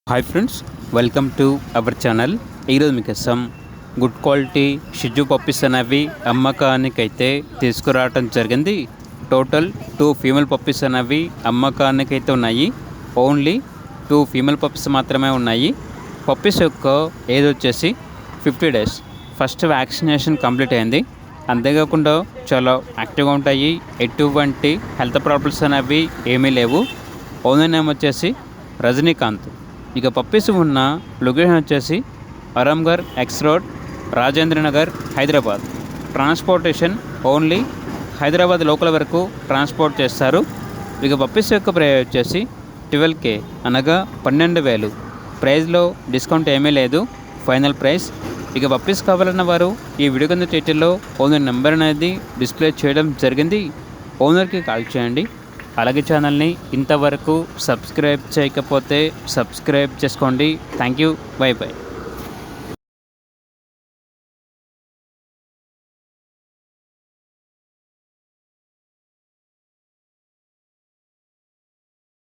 Hi friends, welcome to our channel. ఈరోజు మీకోసం good quality షిజు puppies అనేవి అమ్మకానికైతే తీసుకురావటం జరిగింది. టోటల్ 2 ఫీమేల్ పప్పీస్ అనేవి అమ్మకానికైతే ఉన్నాయి. ఓన్లీ 2 ఫీమేల్ పప్పీస్ మాత్రమే ఉన్నాయి. పప్పీస్ యొక్క ఏజ్ వచ్చేసి 50 డేస్. ఫస్ట్ వ్యాక్సినేషన్ కంప్లీట్ అయింది. అంతేకాకుండా చాలా యాక్టివ్గా ఉంటాయి. ఎటువంటి హెల్త్ ప్రాబ్లమ్స్ అనేవి ఏమీ లేవు. ఓనర్ నేమ్ వచ్చేసి రజనీకాంత్. ఇక పప్పీస్ ఉన్న లొకేషన్ వచ్చేసి Aramghar X road, Rajendra Nagar, Hyderabad. Transportation only Hyderabad local వరకు ట్రాన్స్పోర్ట్ చేస్తారు. ఇక పప్పీస్ యొక్క ప్రైస్ వచ్చేసి 12K, అనగా 12,000. ప్రైస్లో డిస్కౌంట్ ఏమీ లేదు, ఫైనల్ ప్రైస్. ఇక పప్పీస్ కావాలన్న వారు ఈ వీడియో కింద టైటిల్లో ఓనర్ నెంబర్ అనేది డిస్ప్లే చేయడం జరిగింది. ఓనర్కి కాల్ చేయండి. అలాగే ఛానల్ని ఇంతవరకు సబ్స్క్రైబ్ చేయకపోతే సబ్స్క్రైబ్ చేసుకోండి. Thank you, by by.